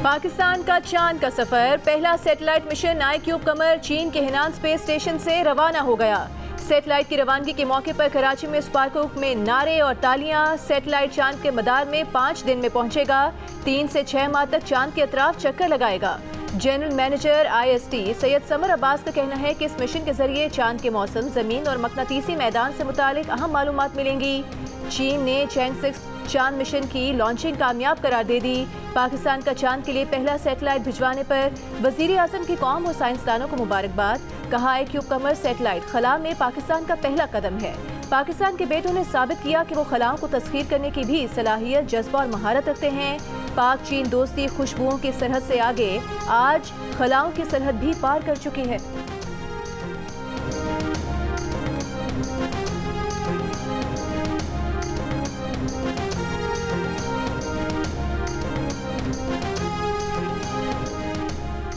पाकिस्तान का चांद का सफर। पहला सैटेलाइट मिशन IQ कमर चीन के हेनान स्पेस स्टेशन से रवाना हो गया। सैटेलाइट की रवानगी के मौके पर कराची में स्पार्को में नारे और तालियां। सैटेलाइट चांद के मदार में 5 दिन में पहुंचेगा। 3 से 6 माह तक चांद के अतराफ चक्कर लगाएगा। General manager IST Syed summer Abbas का कहना है कि इस मिशन के जरिए चांद के मौसम, जमीन और मकनातीसी मैदान से मुतालिक अहम मालूमात मिलेंगी। चीन ने चैंग 6 चांद मिशन की लॉन्चिंग कामयाब करार दे दी। पाकिस्तान का चांद के लिए पहला सैटेलाइट भिजवाने पर वजीर आजम की कौम और साइंसदानों को मुबारकबाद। कहा IQ कमर सैटेलाइट खला में पाकिस्तान का पहला कदम है। पाकिस्तान के बेटों ने साबित किया कि वो खलाओं को तस्खीर करने की भी सलाहियत, जज्बा और महारत रखते हैं। पाक चीन दोस्ती खुशबुओं की सरहद से आगे आज खलाओं की सरहद भी पार कर चुकी है।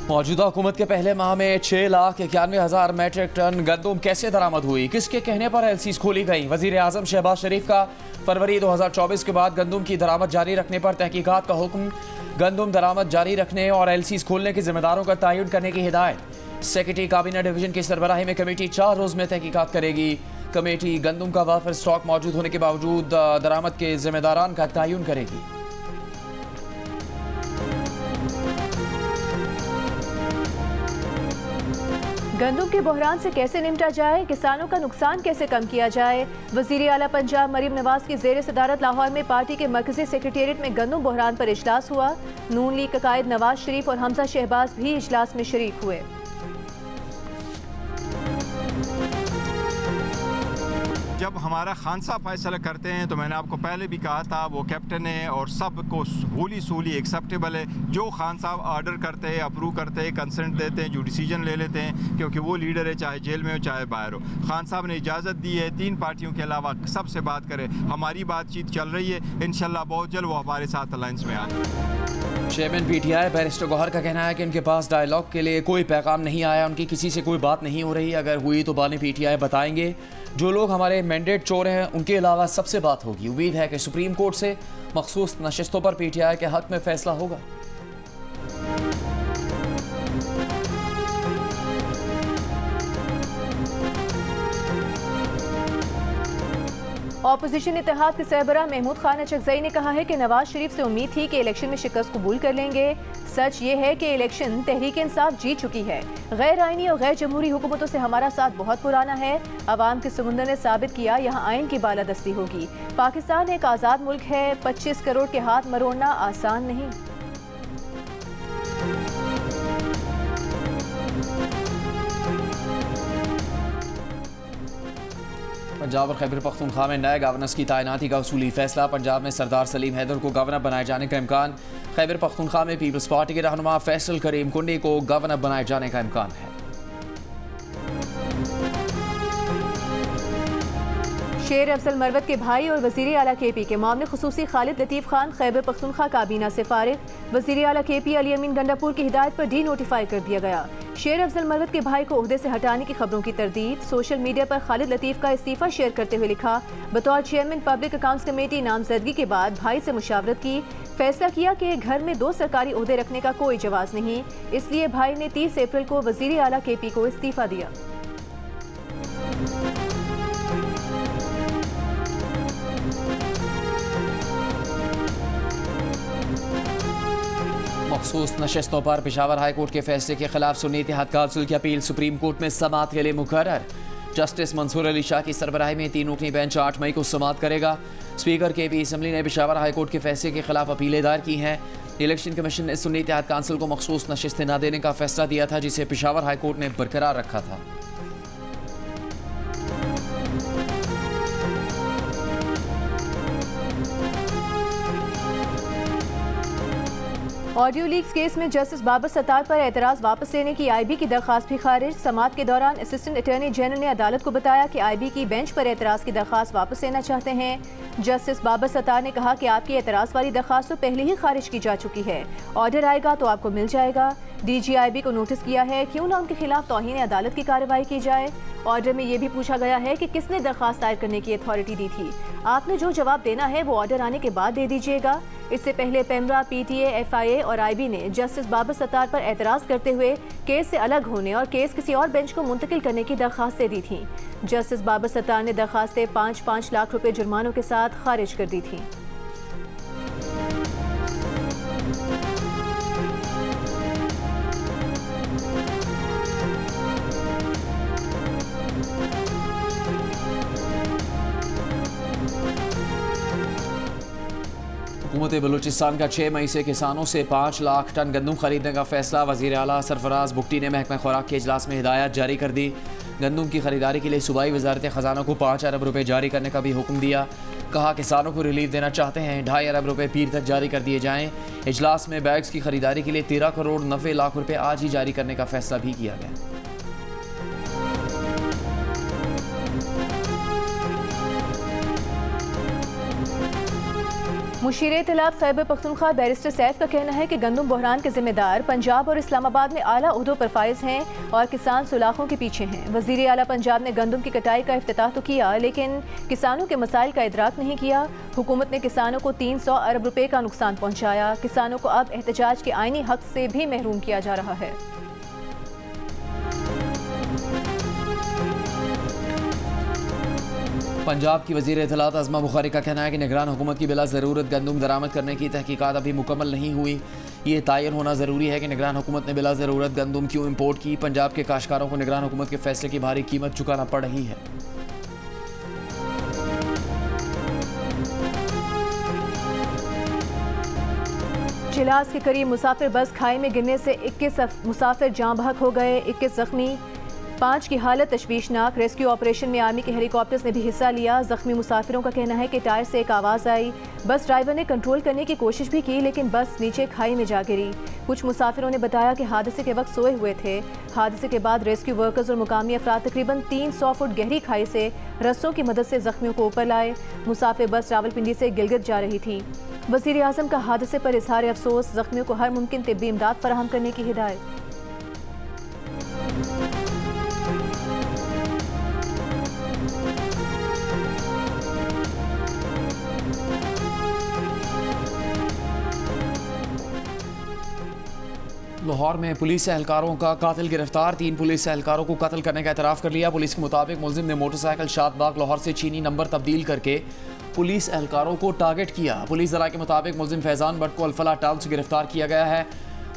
मौजूदा हुकूमत के पहले माह में 6,91,000 मैट्रिक टन गंदम कैसे दरामद हुई? किसके कहने पर LCs खोली गई? वजीर आजम शहबाज शरीफ का फरवरी 2024 के बाद गंदम की दरामद जारी रखने पर तहकीकात का हुक्म। गंदम दरामद जारी रखने और LCs खोलने के जिम्मेदारों का तयन करने की हिदायत। सेक्रेटरी काबीना डिवीजन की सरबराही में कमेटी 4 रोज में तहकीकात करेगी। कमेटी गंदम का वाफिर स्टॉक मौजूद होने के बावजूद दरामद के जिम्मेदारान का तयन करेगी। गंदम के बहरान से कैसे निपटा जाए, किसानों का नुकसान कैसे कम किया जाए। वजीर आला पंजाब मरीम नवाज की जेर सदारत लाहौर में पार्टी के मरकजी सेक्रेटेरिएट में गंदम बहरान पर इजलास हुआ। नून लीग के कायद नवाज शरीफ और हमजा शहबाज भी इजलास में शरीक हुए। जब हमारा खान साहब फैसला करते हैं तो मैंने आपको पहले भी कहा था वो कैप्टन है और सबको सूली एक्सेप्टेबल है। जो खान साहब ऑर्डर करते हैं, अप्रूव करते हैं, कंसेंट देते हैं, जो डिसीजन ले लेते हैं, क्योंकि वो लीडर है, चाहे जेल में हो चाहे बाहर हो। खान साहब ने इजाज़त दी है 3 पार्टियों के अलावा सबसे बात करें। हमारी बातचीत चल रही है, इंशाल्लाह बहुत जल्द वो हमारे साथ अलायंस में आए। चेयरमैन PTI बैरिस्टर गौहर का कहना है कि उनके पास डायलॉग के लिए कोई पैगाम नहीं आया। उनकी किसी से कोई बात नहीं हो रही। अगर हुई तो बानी PTI बताएंगे। जो लोग हमारे मैंडेट चोर हैं उनके अलावा सबसे बात होगी। उम्मीद है कि सुप्रीम कोर्ट से मखसूस नशिस्तों पर PTI के हक में फैसला होगा। ऑपोजिशन इत्तेहाद के सरबराह महमूद खान अचकजई ने कहा है कि नवाज शरीफ से उम्मीद थी कि इलेक्शन में शिकस्त कबूल कर लेंगे। सच ये है कि इलेक्शन तहरीक इंसाफ जीत चुकी है। गैर आइनी और गैर जमहूरी हुकूमतों से हमारा साथ बहुत पुराना है। अवाम के समुंदर ने साबित किया यहाँ आइन की बालादस्ती होगी। पाकिस्तान एक आज़ाद मुल्क है। 25 करोड़ के हाथ मरोड़ना आसान नहीं। पंजाब और खैबर पख्तूनख्वा में नए गवर्नर्स की तैनाती का उसूली फैसला। पंजाब में सरदार सलीम हैदर को गवर्नर बनाए जाने का इम्कान। खैबर पख्तूनख्वा में पीपल्स पार्टी के रहनुमा फैसल करीम कुंडी को गवर्नर बनाए जाने का इम्कान है। शेर अफजल मरवत के भाई और वजीर आला KP के मामले खुसूसी खालिद लतीफ़ खान खैबर पख्तूनख्वा काबीना से फारिग। वजीर आला KP अली अमीन गंडापुर की हिदायत पर डी-नोटिफाई कर दिया गया। शेर अफजल मरवत के भाई को ओहदे से हटाने की खबरों की तरदीद। सोशल मीडिया पर खालिद लतीफ़ का इस्तीफा शेयर करते हुए लिखा, बतौर चेयरमैन पब्लिक अकाउंट्स कमेटी नामजदगी के बाद भाई से मुशावरत की, फैसला किया कि घर में 2 सरकारी ओहदे रखने का कोई जवाज़ नहीं। इसलिए भाई ने 30 अप्रैल को वजीर आला KP को इस्तीफा दिया। मखसूस नशिस्तों पर पेशावर हाई कोर्ट के फैसले के खिलाफ सुन्नी इत्तेहाद काउंसिल की अपील सुप्रीम कोर्ट में समाअत के लिए मुकर्रर। जस्टिस मंसूर अली शाह की सरबराही में 3 रुकनी बेंच 8 मई को समाअत करेगा। स्पीकर KP असम्बली ने पेशावर हाई कोर्ट के फैसले के खिलाफ अपीलें दायर की हैं। इलेक्शन कमीशन ने सुन्नी इत्तेहाद काउंसिल को मखसूस नशिस्तें न देने का फैसला दिया था, जिसे पेशावर हाई कोर्ट ने बरकरार रखा था। ऑडियो लीक्स केस में जस्टिस बाबर सत्तार पर एतराज़ वापस लेने की IB की दरख्वास्त भी खारिज। समाअत के दौरान असिस्टेंट अटॉर्नी जनरल ने अदालत को बताया कि IB की बेंच पर एतराज़ की दरख्वास्त वापस लेना चाहते हैं। जस्टिस बाबर सत्तार ने कहा कि आपकी एतराज़ वाली दरख्वास्त तो पहले ही खारिज की जा चुकी है। ऑर्डर आएगा तो आपको मिल जाएगा। DG IB को नोटिस किया है, क्यों ना उनके खिलाफ तौहीन अदालत की कार्रवाई की जाए। ऑर्डर में ये भी पूछा गया है कि किसने दरख्वास्त दायर करने की अथॉरिटी दी थी। आपने जो जवाब देना है वो ऑर्डर आने के बाद दे दीजिएगा। इससे पहले पेमरा, पीटीए, एफआईए और आईबी ने जस्टिस बाबर सत्तार पर एतराज़ करते हुए केस से अलग होने और केस किसी और बेंच को मुंतकिल करने की दरख्वास्तें दी थीं। जस्टिस बाबर सत्तार ने दरख्वास्तें 5-5 लाख रुपए जुर्मानों के साथ खारिज कर दी थीं। हुकूमत बलूचिस्तान का 6 मई से किसानों से 5 लाख टन गंदम खरीदने का फैसला। वज़ीर आला सरफराज बुगटी ने महकमा खुराक के इजलास में हिदायत जारी कर दी। गंदम की खरीदारी के लिए सूबाई वजारत ख़जाना को 5 अरब रुपये जारी करने का भी हुक्म दिया। कहा किसानों को रिलीफ देना चाहते हैं, 2.5 अरब रुपये पीर तक जारी कर दिए जाएँ। इजलास में बैग्स की खरीदारी के लिए 13 करोड़ 90 लाख रुपये आज ही जारी करने का फैसला भी किया गया। मुशीर इत्तलात खैबर पख्तूनख्वा बैरिस्टर सैफ का कहना है कि गंदम बहरान के जिम्मेदार पंजाब और इस्लामाबाद में आला उहदों पर फाइज हैं और किसान सुलाखों के पीछे हैं। वज़ीर आला पंजाब ने गंदम की कटाई का इफ्तिताह तो किया, लेकिन किसानों के मसाइल का इदराक नहीं किया। हुकूमत ने किसानों को 300 अरब रुपए का नुकसान पहुँचाया। किसानों को अब एहतजाज के आईनी हक से भी महरूम किया जा रहा है। पंजाब की वज़ीर इत्तलात अज़मा बुखारी का कहना है कि निगरान हुकूमत की बिला ज़रूरत गंदम दरामद करने की तहकीकात अभी मुकम्मल नहीं हुई। ये तयन होना ज़रूरी है कि निगरान हुकूमत ने बिला ज़रूरत गंदम क्यों इम्पोर्ट की। पंजाब के काश्तकारों को निगरान हुकूमत के फैसले की भारी कीमत चुकाना पड़ रही है। चिलास के करीब मुसाफिर बस खाई में गिरने से 21 मुसाफिर जाँ बहक हो गए, 21 जख्मी, 5 की हालत तशवीशनाक। रेस्क्यू ऑपरेशन में आर्मी के हेलीकॉप्टर्स ने भी हिस्सा लिया। जख्मी मुसाफिरों का कहना है कि टायर से एक आवाज़ आई। बस ड्राइवर ने कंट्रोल करने की कोशिश भी की, लेकिन बस नीचे खाई में जा गिरी। कुछ मुसाफिरों ने बताया कि हादसे के वक्त सोए हुए थे। हादसे के बाद रेस्क्यू वर्कर्स और मुकामी अफराद तकरीबन 300 फुट गहरी खाई से रस्सों की मदद से जख्मियों को ऊपर लाए। मुसाफिर बस रावलपिंडी से गिलगित जा रही थी। वज़ीर आज़म का हादसे पर इजहार अफसोस, जख्मियों को हर मुमकिन तिब्बी इमदाद फराहम करने की हिदायत। लाहौर में पुलिस एहलकारों का कातिल गिरफ्तार। 3 पुलिस एहलकारों को कत्ल करने का एतराफ़ कर लिया। पुलिस के मुताबिक मुलजिम ने मोटरसाइकिल शादबाग लाहौर से चीनी नंबर तब्दील करके पुलिस एहलकारों को टारगेट किया। पुलिस ज़रा के मुताबिक मुलजिम फैज़ान भट्ट को अल्फला टाउन से गिरफ्तार किया गया है।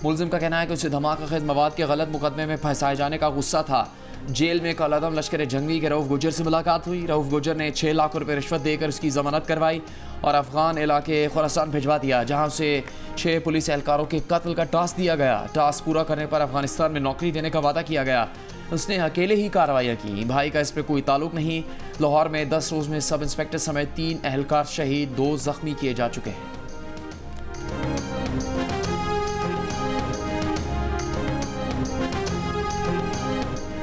मुलजिम का कहना है कि उसे धमाका खेज मवाद के गलत मुकदमे में फंसाए जाने का गुस्सा था। जेल में कलअदम लश्कर जंगी के रऊफ़ गुजर से मुलाकात हुई। रऊफ़ गुजर ने 6 लाख रुपये रिश्वत देकर उसकी ज़मानत करवाई और अफ़गान इलाके खुरासान भिजवा दिया, जहाँ उसे 6 पुलिस एहलकारों के कत्ल का टास्क दिया गया। टास्क पूरा करने पर अफगानिस्तान में नौकरी देने का वादा किया गया। उसने अकेले ही कार्रवाइयाँ की, भाई का इस पर कोई ताल्लुक नहीं। लाहौर में 10 रोज़ में सब इंस्पेक्टर समेत 3 एहलकार शहीद, 2 ज़ख्मी किए जा चुके हैं।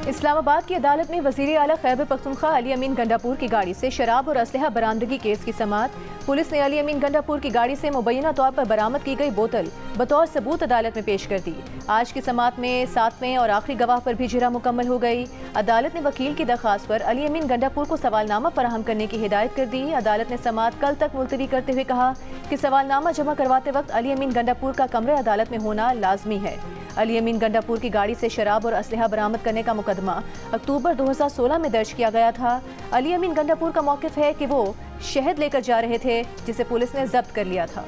इस्लामाबाद की अदालत में वज़ीर आला खैबर पख्तूनख्वा अली अमीन गंडापुर की गाड़ी से शराब और असलहा बरामदगी केस की समाअत। पुलिस ने अली अमीन गंडापुर की गाड़ी से मुबैना तौर पर बरामद की गई बोतल बतौर सबूत अदालत में पेश कर दी। आज की समाअत में 7वें और आखिरी गवाह पर भी जिरा मुकम्मल हो गई। अदालत ने वकील की दरख्वास्त पर अली अमीन गंडापुर को सवालनामा फराहम करने की हिदायत कर दी। अदालत ने समाअत कल तक मुलतवी करते हुए कहा कि सवालनामा जमा करवाते वक्त अली अमीन गंडापुर का कमरे अदालत में होना लाजमी है। अली अमीन गंडापुर की गाड़ी से शराब और असलहा बरामद करने का मुकदमा अक्टूबर 2016 में दर्ज किया गया था। अली अमीन गंडापुर का मौक़िफ है कि वो शहद लेकर जा रहे थे, जिसे पुलिस ने जब्त कर लिया था।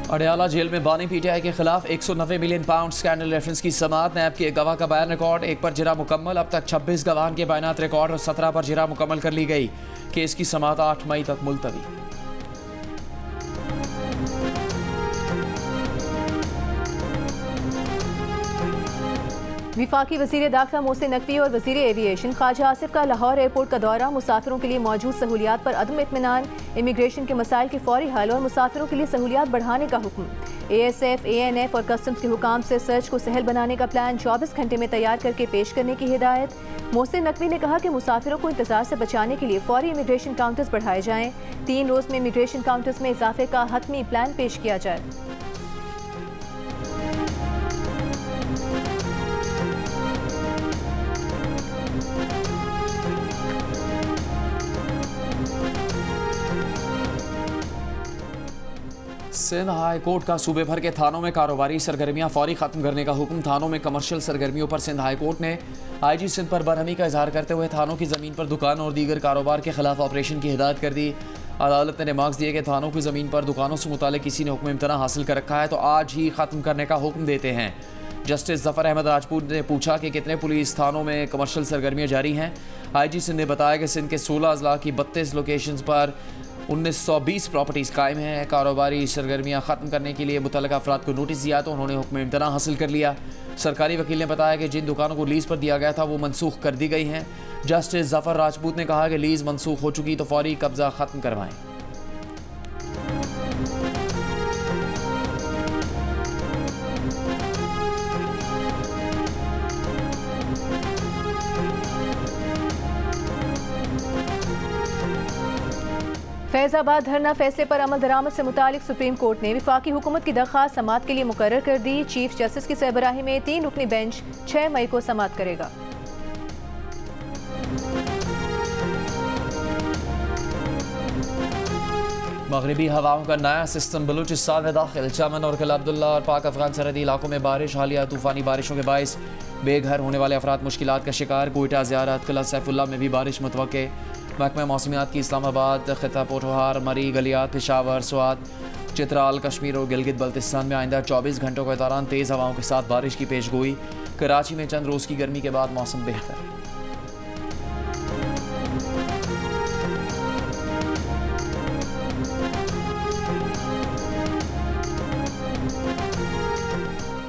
अडयाला जेल में बानी पीटीआई के खिलाफ 190 मिलियन पाउंड स्कैंडल रेफरेंस की समाअत। नैब के एक गवाह का बयान रिकॉर्ड, 1 पर जिरा मुकम्मल। अब तक 26 गवाहान के बयानात रिकॉर्ड और 17 पर जिरा मुकम्मल कर ली गई। केस की समाअत 8 मई तक मुलतवी। विफाकी वज़ीर दाखिला मोहसिन नकवी और वज़ीर एविएशन ख्वाजा आसिफ का लाहौर एयरपोर्ट का दौरा। मुसाफिरों के लिए मौजूद सहूलियात पर अदम इत्मीनान, इमिग्रेशन के मसाइल के फौरी हल और मुसाफिरों के लिए सहूलियात बढ़ाने का हुक्म। ASF, ANF और कस्टम्स के हुकाम से सर्च को सहल बनाने का प्लान 24 घंटे में तैयार करके पेश करने की हिदायत। मोहसिन नकवी ने कहा कि मुसाफिरों को इंतजार से बचाने के लिए फौरी इमिग्रेशन काउंटर्स बढ़ाए जाएँ। 3 रोज़ में इमिग्रेशन काउंटर्स में इजाफे का हतमी प्लान पेश किया जाए। सिंध हाई कोर्ट का सूबे भर के थानों में कारोबारी सरगर्मियां फौरी खत्म करने का हुक्म। थानों में कमर्शियल सरगर्मियों पर सिंध हाई कोर्ट ने IG सिंध पर बरहमी का इजहार करते हुए थानों की ज़मीन पर दुकान और दीगर कारोबार के खिलाफ ऑपरेशन की हिदायत कर दी। अदालत ने रिमार्क्स दिए कि थानों की ज़मीन पर दुकानों से मुताल्लिक किसी ने हुक्म इम्तना हासिल कर रखा है तो आज ही ख़त्म करने का हुक्म देते हैं। जस्टिस ज़फ़र अहमद राजपूत ने पूछा कि कितने पुलिस थानों में कमर्शियल सरगर्मियाँ जारी हैं। IG सिंध ने बताया कि सिंध के 16 अजला की 32 लोकेशंस पर 1920 प्रॉपर्टीज़ कायम हैं। कारोबारी सरगर्मियाँ ख़त्म करने के लिए मुतल्लिक़ा अफराद को नोटिस दिया तो उन्होंने हुक्म इम्तना हासिल कर लिया। सरकारी वकील ने बताया कि जिन दुकानों को लीज़ पर दिया गया था वो मनसूख कर दी गई हैं। जस्टिस ज़फ़र राजपूत ने कहा कि लीज़ मनसूख हो चुकी तो फौरी कब्ज़ा ख़त्म करवाएं। फैज़ाबाद धरना फैसले पर अमल दरामद से मुतालिक सुप्रीम कोर्ट ने वफाकी हुकूमत की दरख्वास्त समाअत के लिए मुकर्रर कर दी। चीफ जस्टिस की सरबराही में 3 रुकनी बेंच 6 मई को समाअत करेगा। मगरबी हवाओं का नया सिस्टम बलूचिस्तान में दाखिल। चमन और किला अब्दुल्ला और पाक अफगान सरहदी इलाकों में बारिश। हालिया तूफ़ानी बारिशों के बायस बेघर होने वाले अफराद मुश्किलात का शिकार। कोयटा, ज़ियारत, किला सैफुल्ला में भी बारिश मुतवक्के। महकमा मौसमियात की इस्लामाबाद, खिता पोठोहार, मरी, गलियात, पेशावर, स्वात, चित्राल, कश्मीर और गिलगित बल्तिस्तान में आइंदा 24 घंटों के दौरान तेज़ हवाओं के साथ बारिश की पेशगोई। कराची में चंद रोज़ की गर्मी के बाद मौसम बेहतर।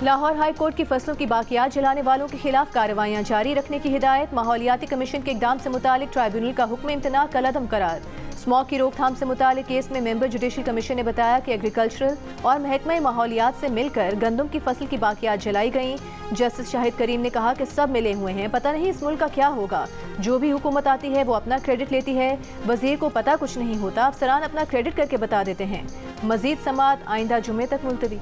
लाहौर हाई कोर्ट की फसलों की बाकियात जलाने वालों के खिलाफ कार्रवाइयां जारी रखने की हिदायत। माहौलियाती कमीशन के इकदाम से मुतालिक ट्राइब्यूनल का हुक्म इम्तना कलअदम करार। स्मॉग की रोकथाम से मुतालिक केस में मेंबर जुडिशल कमीशन ने बताया कि एग्रीकल्चरल और महकमा माहौलियात से मिलकर गंदम की फसल की बाकियात जलाई गईं। जस्टिस शाहिद करीम ने कहा कि सब मिले हुए हैं, पता नहीं इस मुल्क का क्या होगा। जो भी हुकूमत आती है वो अपना क्रेडिट लेती है, वजीर को पता कुछ नहीं होता, अफसरान अपना क्रेडिट करके बता देते हैं। मजीद समाअत आइंदा जुमे तक मुलतवी।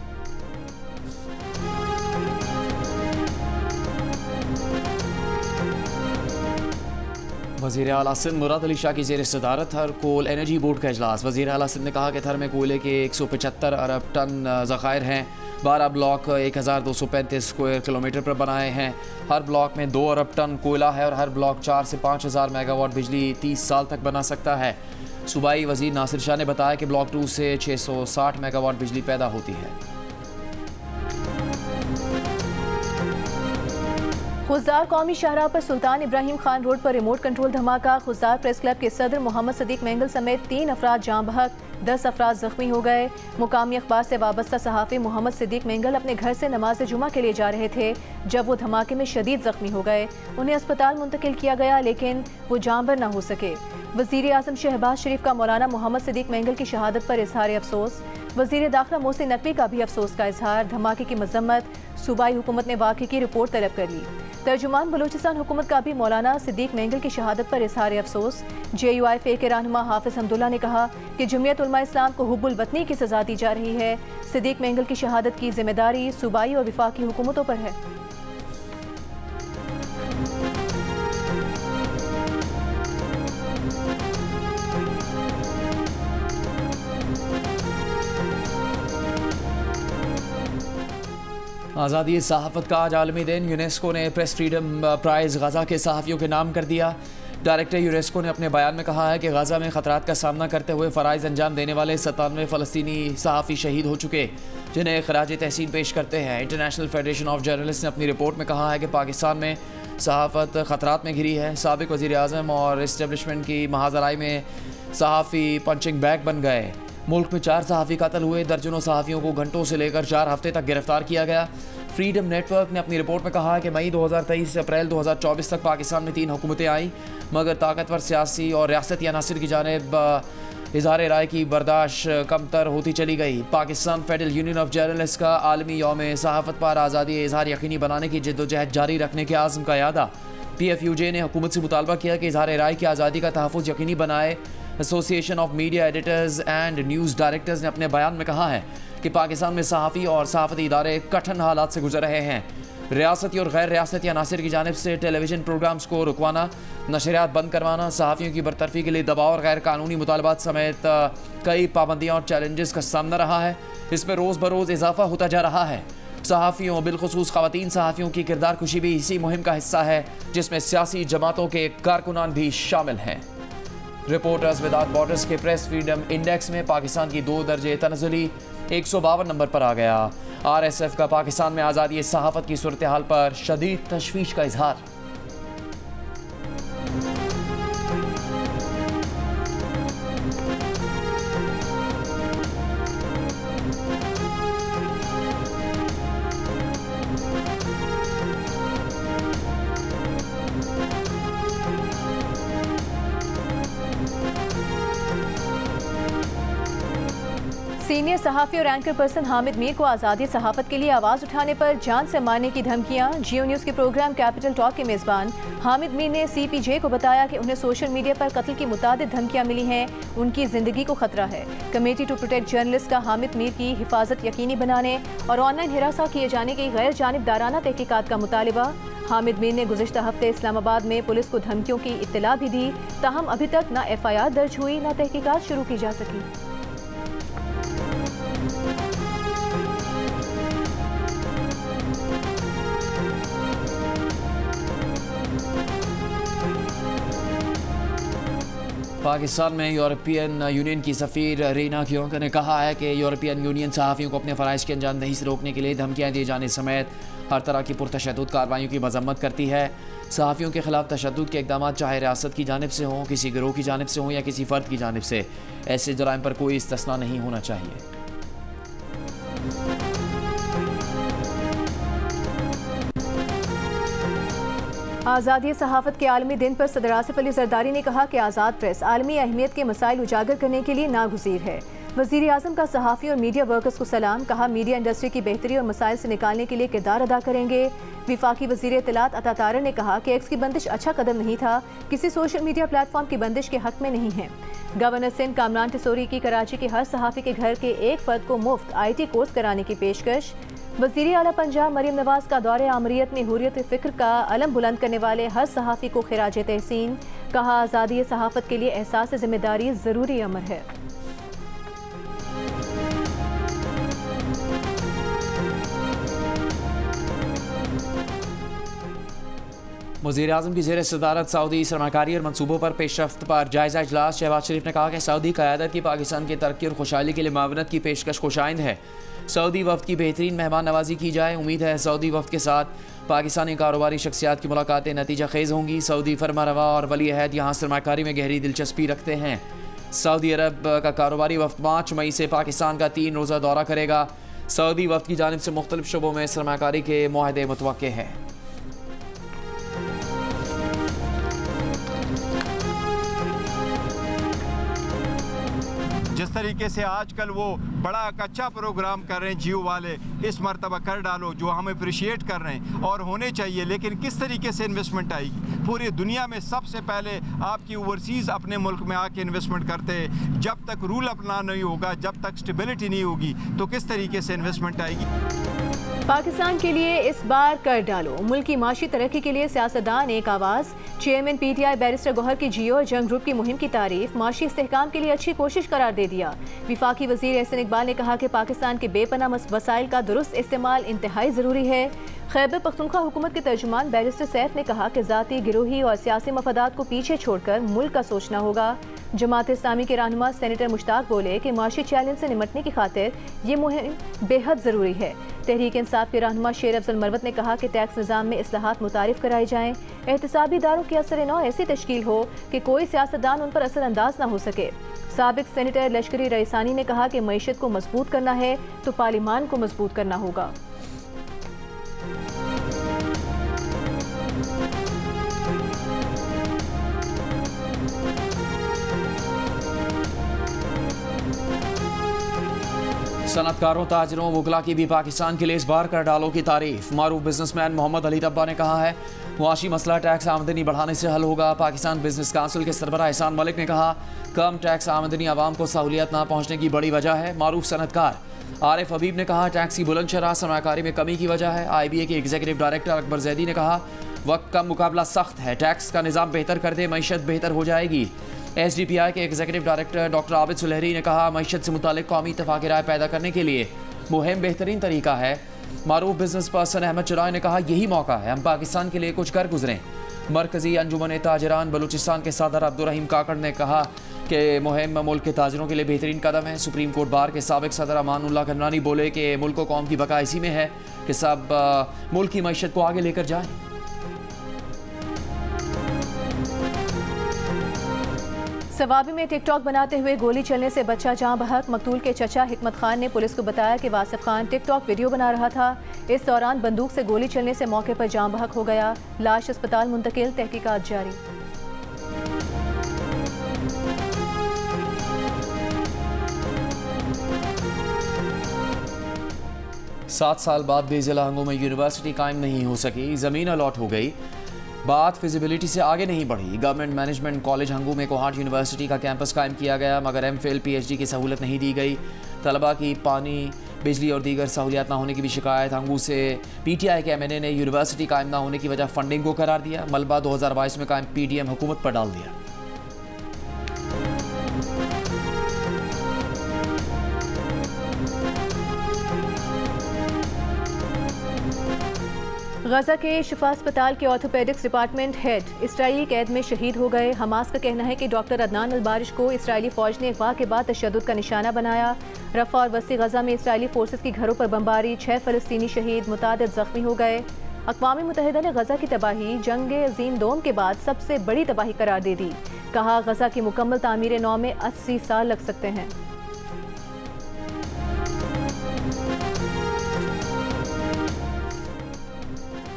वज़ीर आला सिंध मुराद अली शाह की ज़ेर सदारत थर कोल एनर्जी बोर्ड का इजलास। वज़ीर आला सिंध ने कहा कि थर में कोयले के 175 अरब टन ज़खायर हैं। 12 ब्लॉक 1235 स्क्वायर किलोमीटर पर बनाए हैं। हर ब्लॉक में 2 अरब टन कोयला है और हर ब्लॉक 4 से 5000 मेगावाट बिजली 30 साल तक बना सकता है। सूबाई वज़ीर नासिर शाह ने बताया कि ब्लॉक 2 से 660 मेगावाट बिजली पैदा होती है। खुजदार कौमी शाहराह पर सुल्तान इब्राहिम खान रोड पर रिमोट कंट्रोल धमाका। खुजदार प्रेस क्लब के सदर मोहम्मद सदीक मेंगल समेत 3 अफराद जाँ बहक, 10 अफराद जख्मी हो गए। मुकामी अखबार से वाबस्ता सहाफ़ी मोहम्मद सदीक मेंगल अपने घर से नमाज जुमा के लिए जा रहे थे जब वो धमाके में शदीद जख्मी हो गए। उन्हें अस्पताल मुंतकिल किया गया लेकिन वो जाँबर न हो सके। वज़ीर आज़म शहबाज शरीफ का मौलाना मोहम्मद सदीक मेंगल की शहादत पर इजहार अफसोस। वज़ीर दाखिला मोहसिन नकवी का भी अफसोस का इजहार। धमाके की मजम्मत। सूबाई हुकूमत ने वाक़े की रिपोर्ट तलब कर ली। तर्जुमान बलूचिस्तान हुकूमत का भी मौलाना सिद्दीक मेंगल की शहादत पर इजहार अफसोस। JUIFA के रहनुमा हाफिज हमदुल्ला ने कहा कि जमीयत उलमा इस्लाम को हुब्बुल वतनी की सजा दी जा रही है। सिद्दीक मेंगल की शहादत की जिम्मेदारी सूबाई और वफाकी हुकूमतों पर है। आज़ादी सहाफ़त का आज आलमी दिन। यूनेस्को ने प्रेस फ्रीडम प्राइज़ गज़ा के सहाफ़ियों के नाम कर दिया। डायरेक्टर यूनेस्को ने अपने बयान में कहा है कि गज़ा में ख़तरात का सामना करते हुए फ़राइज़ अंजाम देने वाले 97 फ़लस्तीनी सहाफ़ी शहीद हो चुके, जिन्हें ख़राज तहसीन पेश करते हैं। इंटरनेशनल फेडरेशन ऑफ जर्नलिस्ट ने अपनी रिपोर्ट में कहा है कि पाकिस्तान में सहाफ़त ख़तरात में घिरी है। साबिक़ वज़ीर आज़म और इस्टेब्लिशमेंट की महाजराई में सहाफ़ी पंचिंग बैग बन गए। मुल्क में 4 सहाफ़ी कत्ल हुए। दर्जनों सहाफ़ियों को घंटों से लेकर 4 हफ्ते तक गिरफ्तार किया गया। फ्रीडम नेटवर्क ने अपनी रिपोर्ट में कहा है कि मई 2023 से अप्रैल 2024 तक पाकिस्तान में 3 हुकूमतें आईं, मगर ताकतवर सियासी और रियासती अनासर की जानिब इज़हार राय की बर्दाश्त कमतर होती चली गई। Pakistan federal union of journalist का आलमी यौम सहाफ़त पर आज़ादी इज़हार यकीनी बनाने की जद्दोजहद जारी रखने के आज़म का यादा। PFUJ ने हुकूमत से मुतालबा किया कि इज़हार राय की आज़ादी का तहफ़्फ़ुज़ यकीनी बनाए। Association of media editors and news directors ने अपने बयान में कहा है कि पाकिस्तान में सहाफ़ी और सहाफ़ती इदारे कठिन हालात से गुजर रहे हैं। रियासती और गैर रियासती अनासर की जानिब से टेलीविजन प्रोग्राम्स को रुकवाना, नशरियात बंद करवाना, सहाफ़ियों की बरतरफी के लिए दबाव और गैर कानूनी मुतालबात समेत कई पाबंदियाँ और चैलेंजेस का सामना रहा है। इसमें रोज़ बरोज़ इजाफा होता जा रहा है। सहाफ़ियों, बिलखुसूस ख़वातीन सहाफ़ियों की किरदार कुशी भी इसी मुहिम का हिस्सा है, जिसमें सियासी जमातों के कारकुनान भी शामिल हैं। रिपोर्टर्स विदाउट बॉर्डर्स के प्रेस फ्रीडम इंडेक्स में पाकिस्तान की 2 दर्जे तनज़ुली 152 नंबर पर आ गया। RSF का पाकिस्तान में आज़ादी सहाफ़त की सूरत हाल पर शदीद तशवीश का इजहार। सीनियर सहाफ़ी और एंकर पर्सन हामिद मीर को आज़ादी सहाफ़त के लिए आवाज़ उठाने पर जान से मारने की धमकियां। जियो न्यूज़ के प्रोग्राम कैपिटल टॉक के मेज़बान हामिद मीर ने CPJ को बताया कि उन्हें सोशल मीडिया पर कत्ल की मुतादिद धमकियां मिली हैं, उनकी ज़िंदगी को खतरा है। कमेटी टू प्रोटेक्ट जर्नलिस्ट का हामिद मीर की हिफाजत यकीनी बनाने और ऑनलाइन हिरासा किए जाने की गैर जानिबदाराना तहकीकात का मुतालिबा। हामिद मीर ने गुज़िश्ता हफ्ते इस्लामाबाद में पुलिस को धमकियों की इत्तला भी दी, ताहम अभी तक न FIR दर्ज हुई न तहकीकात शुरू की जा सकी। पाकिस्तान में यूरोपियन यूनियन की सफ़ीर रीना क्योंकर ने कहा है कि यूरोपियन यूनियन सहाफ़ियों को अपने फ़राइज़ की अंजामदही से रोकने के लिए धमकियाँ दिए जाने समेत हर तरह की पुरतशद्दुद कार्रवाइयों की मज़म्मत करती है। सहाफ़ियों के ख़िलाफ़ तशद्दुद के इक़दाम चाहे रियासत की जानिब से हों, किसी गिरोह की जानिब से हों या किसी फ़र्द की जानिब से, ऐसे जराइम पर कोई इस्तिस्ना नहीं होना चाहिए। आज़ादी सहाफ़त के आलमी दिन पर सदर आसिफ अली जरदारी ने कहा कि आज़ाद प्रेस आलमी अहमियत के मसाइल उजागर करने के लिए नागुज़ीर है। वज़ीर आज़म का सहाफ़ी और मीडिया वर्कर्स को सलाम, कहा मीडिया इंडस्ट्री की बेहतरी और मसाइल से निकालने के लिए किरदार अदा करेंगे। विफाकी वज़ीर इत्तलात अता तारर ने कहा कि एक्स की बंदिश अच्छा कदम नहीं था, किसी सोशल मीडिया प्लेटफॉर्म की बंदिश के हक में नहीं है। गवर्नर सिंध कामरान टिसोरी की कराची के हर सहाफ़ी के घर के एक फ़र्द को मुफ्त IT कोर्स कराने की पेशकश। वज़ीर आला पंजाब मरियम नवाज का दौरे आमरीत में हुर्रियत फ़िक्र का अलम बुलंद करने वाले हर सहाफ़ी को खिराज तहसीन, कहा आज़ादी सहाफ़त के लिए एहसास ज़िम्मेदारी ज़रूरी अमर है। वज़ीर आज़म की ज़ेर सदारत सऊदी सरमाकारी और मनसूबों पर पेशरफ्त पर जायज़ा इजलास। शहबाज शरीफ ने कहा कि सऊदी क़यादत की पाकिस्तान की तरक्की और खुशहाली के लिए मावनत की पेशकश खुशाइंद है। सऊदी वफ़द की बेहतरीन मेहमान नवाजी की जाए। उम्मीद है सऊदी वफ़द के साथ पाकिस्तानी कारोबारी शख्सियात की मुलाकातें नतीजा खेज़ होंगी। सऊदी फरमारवा और वली अहद यहाँ सरमाकारी में गहरी दिलचस्पी रखते हैं। सऊदी अरब का कारोबारी वफ़द 5 मई से पाकिस्तान का 3 रोज़ा दौरा करेगा। सऊदी वफ़द की जानिब से मुख्तलिफ शोबों में सरमाकारी के मुआहदे मुतवक्के हैं। जिस तरीके से आजकल वो बड़ा अच्छा प्रोग्राम कर रहे हैं जियो वाले, इस मरतबा कर डालो, जो हम अप्रिशिएट कर रहे हैं और होने चाहिए, लेकिन किस तरीके से इन्वेस्टमेंट आएगी? पूरी दुनिया में सबसे पहले आपकी ओवरसीज़ अपने मुल्क में आके इन्वेस्टमेंट करते हैं। जब तक रूल अपना नहीं होगा, जब तक स्टेबिलिटी नहीं होगी, तो किस तरीके से इन्वेस्टमेंट आएगी? पाकिस्तान के लिए इस बार कर डालो, मुल्क की माशी तरक्की के लिए सियासतदान एक आवाज़। चेयरमैन PTI बैरिस्टर गौहर की जियो और जंग ग्रुप की मुहिम की तारीफ, माशी इस्तेहकाम के लिए अच्छी कोशिश करार दे दिया। विफाकी वज़ीर एहसन इकबाल ने कहा कि पाकिस्तान के बेपनाह वसाइल का दुरुस्त इस्तेमाल इंतहाई ज़रूरी है। खैबर पख्तूनख्वा हुकूमत के तर्जुमान बैरिस्टर सैफ ने कहा कि ज़ाती, गिरोही और सियासी मफादात को पीछे छोड़कर मुल्क का सोचना होगा। जमात इस्लामी के रहनुमा सेनेटर मुश्ताक बोले कि माशी चैलेंज से निमटने की खातिर ये मुहिम बेहद ज़रूरी है। तहरीक इंसाफ के रहनुमा शेर अफजल मरवत ने कहा कि टैक्स निज़ाम में इस्लाहात मुतारिफ कराई जाएँ, एहतसाबी इदारों की असर नौ ऐसी तश्कील हो कि कोई सियासतदान उन पर असर अंदाज न हो सके। साबिक सेनेटर लश्करी रईसानी ने कहा कि मईशत को मजबूत करना है तो पार्लिमान को मजबूत करना होगा। सनतकारों, ताजरों, वकला की भी पाकिस्तान के लिए इस बार कर डालों की तारीफ। मारूफ बिजनेसमैन मोहम्मद अली तब्बा ने कहा है मुआशी मसला टैक्स आमदनी बढ़ाने से हल होगा। पाकिस्तान बिजनेस काउंसिल के सरबराह एहसान मलिक ने कहा कम टैक्स आमदनी आवाम को सहूलियत ना पहुँचने की बड़ी वजह है। मारूफ सनतकार आरिफ हबीब ने कहा टैक्स की बुलंद शरह सरमाकारी में कमी की वजह है। IBA के एग्जीक्यूटिव डायरेक्टर अकबर जैदी ने कहा वक्त का मुकाबला सख्त है, टैक्स का निज़ाम बेहतर कर दे मईशत बेहतर हो जाएगी। SDPI के executive director doctor Abid Sulehri ने कहा मईशत से मुतालिक कौमी इत्तफाक़ी राय पैदा करने के लिए मुहिम बेहतरीन तरीका है। मारूफ बिजनेस पर्सन अहमद चराय ने कहा यही मौका है, हम पाकिस्तान के लिए कुछ कर गुजरें। मरकजी अंजुमन ताजरान बलूचिस्तान के सदर अब्दुर्रहीम काकड़ ने कहा कि मुहिम मुल्क के ताजरों के लिए बेहतरीन कदम है। सुप्रीम कोर्ट बार के साबिक सदर अमानुल्लाह कमरानी बोले कि मुल्क व कौम की बका इसी में है कि सब मुल्क की मईशत को आगे लेकर जाएं। सवाबी में टिकटॉक बनाते हुए गोली चलने से बच्चा जाँ बहक। मकतूल के चचा हिकमत खान ने पुलिस को बताया कि वासिफ खान टिकटॉक वीडियो बना रहा था। इस दौरान बंदूक से गोली चलने से मौके पर जाँ बहक हो गया। लाश अस्पताल मुंतकिल, तहकीकात जारी। सात साल बाद बेजिला हंगू में यूनिवर्सिटी कायम नहीं हो सकी, ज़मीन अलॉट हो गई, बात फिजिबिलिटी से आगे नहीं बढ़ी। गवर्नमेंट मैनेजमेंट कॉलेज हंगू में कोहाट यूनिवर्सिटी का कैंपस कायम किया गया मगर MPhil PhD की सहूलत नहीं दी गई। तलबा की पानी, बिजली और दीगर सहूलियात ना होने की भी शिकायत। हंगू से PTI के MNA ने यूनिवर्सिटी कायम ना होने की वजह फंडिंग को करार दिया। मलबा 2022 में कायम PDM हुकूमत पर डाल दिया। गजा के शिफा अस्पताल के ऑर्थोपेडिक्स डिपार्टमेंट हेड इसराइली कैद में शहीद हो गए। हमास का कहना है कि डॉक्टर अदनान अल-बारिश को इसराइली फौज ने अगवा के बाद तशद्दुद का निशाना बनाया। रफ़ा और वसी गजा में इसराइली फोर्सेस की घरों पर बमबारी, 6 फ़लस्तीनी शहीद, मुतादिद ज़ख्मी हो गए। अक़वाम मुत्तहिदा ने गजा की तबाही जंग अज़ीम दोम के बाद सबसे बड़ी तबाही करार दे दी। कहा गजा की मुकम्मल तामीर नौ में 80 साल लग सकते हैं।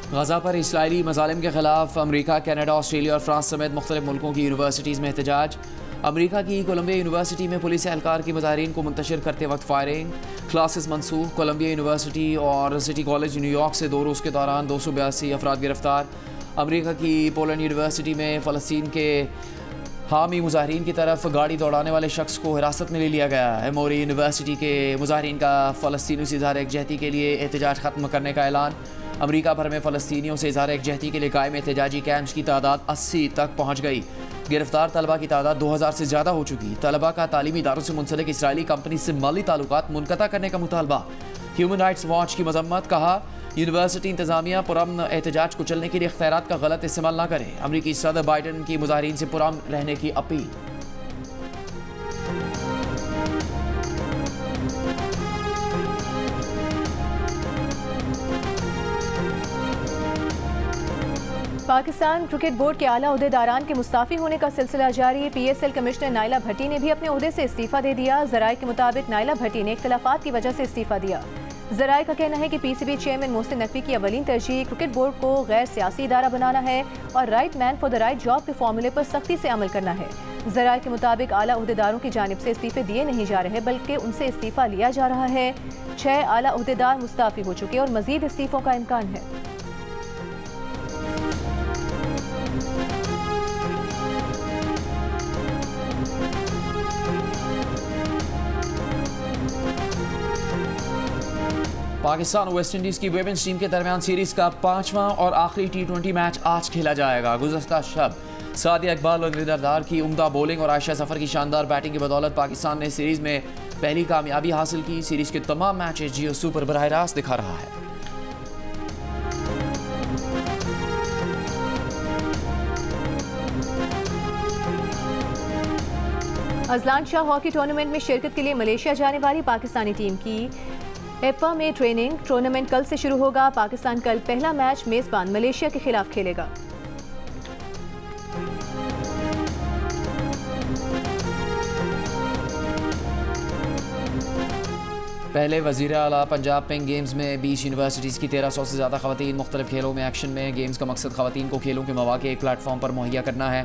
गजा पर इसराइली मज़ालिम के खिलाफ अमरीका, कनाडा, ऑस्ट्रेलिया और फ्रांस समेत मुख्तलिफ मुल्कों की यूनिवर्सिटीज़ में एहतजाज। अमरीका की कोलंबिया यूनिवर्सिटी में पुलिस एहलकार की मुजाहिरीन को मुंतशिर करते वक्त फायरिंग, क्लासेस मनसूख। कोलंबिया यूनिवर्सिटी और सिटी कॉलेज न्यूयॉर्क से 2 रोज़ के दौरान 282 अफराद गिरफ्तार। अमरीका की पोलैंड यूनिवर्सिटी में फ़लस्तीन के हामी मुजाहिरीन की तरफ गाड़ी दौड़ाने वाले शख्स को हिरासत में ले लिया गया है। मोरी यूनिवर्सिटी के मुजाहिरीन का फ़लस्तीनियों से इज़हार यकजहती के लिए एहतजाज ख़त्म करने का ऐलान। अमरीका भर में फ़लस्तीनियों से इज़हार यकजहती के लिए कायम एहतजाजी कैंप्स की तादाद 80 तक पहुँच गई। गिरफ्तार तलबा की तादाद 2000 से ज़्यादा हो चुकी। तलबा का तालीमी इदारों से मुंसलिक इसराइली कंपनी से माली ताल्लुकात मुनक़ता करने का मुतालबा। ह्यूमन राइट्स वॉच की मजम्मत। कहा यूनिवर्सिटी इंतजामिया पुरअमन एहतजाज को चलने के लिए इख्तियारात का गलत इस्तेमाल न करे। अमरीकी सदर बाइडन की मुजाहिरीन से पुरअमन रहने की अपील। पाकिस्तान क्रिकेट बोर्ड के आला ओहदेदारान के मुस्ताफ़ी होने का सिलसिला जारी। PSL कमिश्नर नाइला भट्टी ने भी अपने ओहदे से इस्तीफ़ा दे दिया। ज़राए के मुताबिक नाइला भट्टी ने इख्तिलाफ़ात की वजह से इस्तीफ़ा दिया। ज़राए का कहना है कि PCB चेयरमैन मोहसिन नकवी की अवलीन तरजीह क्रिकेट बोर्ड को गैर सियासी इदारा बनाना है और right man for the right job के फॉर्मूले पर सख्ती से अमल करना है। ज़राए के मुताबिक आला ओहदेदारों की जानिब से इस्तीफ़े दिए नहीं जा रहे बल्कि उनसे इस्तीफ़ा लिया जा रहा है। 6 आला ओहदेदार मुस्ताफ़ी हो चुके और मज़ीद इस्तीफ़ों का इम्कान है। पाकिस्तान और वेस्ट इंडीज़ की वुमेन्स टीम के दरमियान सीरीज़ का 5वां और आखिरी T20 मैच आज खेला जाएगा। गुज़श्ता शब सादिया इकबाल और निदरदार की उम्दा बॉलिंग और आयशा सफ़र की शानदार बैटिंग की बदौलत पाकिस्तान ने सीरीज़ में पहली कामयाबी हासिल की। सीरीज़ के तमाम मैचेस जियो सुपर बराह रास्त दिखा रहा है। अजलान शाह हॉकी टूर्नामेंट में शिरकत के लिए मलेशिया जाने वाली पाकिस्तानी टीम की एप्पा में ट्रेनिंग। टूर्नामेंट कल से शुरू होगा। पाकिस्तान कल पहला मैच मेज़बान मलेशिया के खिलाफ खेलेगा। पहले वज़ीर आला पंजाब पिंक गेम्स में 20 यूनिवर्सिटीज़ की 1300 से ज़्यादा ख़वातीन मुख्तलिफ खेलों में एक्शन में। गेम्स का मकसद ख़वातीन को खेलों के मौक़े एक प्लेटफॉर्म पर मुहैया करना है।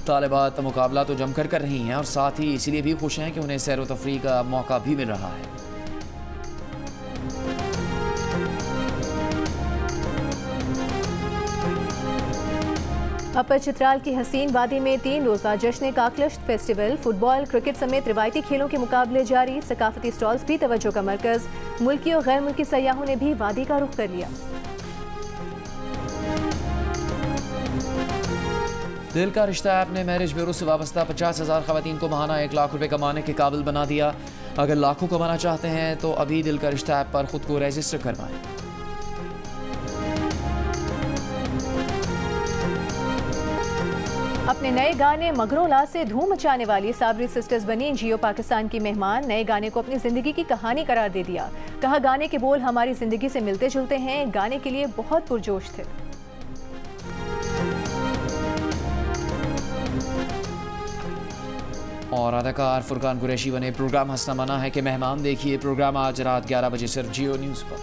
तालिबात मुकाबला तो जमकर कर रही हैं और साथ ही इसलिए भी खुश हैं कि उन्हें सैर व तफरीह का मौका भी मिल रहा है। अपर चित्राल की हसीन वादी में 3 रोजा जश्न काकलश फेस्टिवल, फुटबॉल, क्रिकेट समेत रिवायती खेलों के मुकाबले जारी। सकाफती स्टॉल्स भी तवज्जो का मरकज। मुल्की और गैर मुल्की सयाहों ने भी वादी का रुख कर लिया। दिल का रिश्ता ऐप ने मैरिज ब्यूरो से वाबस्ता 50,000 खवातीन को माहाना 1 लाख रुपए कमाने के काबिल बना दिया। अगर लाखों कमाना चाहते हैं तो अभी दिल का रिश्ता ऐप पर खुद को रजिस्टर करवाएं। अपने नए गाने मगरोला से धूम मचाने वाली साबरी सिस्टर्स बनी जियो पाकिस्तान की मेहमान। नए गाने को अपनी जिंदगी की कहानी करार दे दिया। कहा, गाने के बोल हमारी जिंदगी से मिलते जुलते हैं, गाने के लिए बहुत पुरजोश थे। और अदाकार फुरकान कुरैशी बने प्रोग्राम हंसना मना है कि मेहमान देखिए प्रोग्राम आज रात 11 बजे सिर्फ जियो न्यूज़ पर।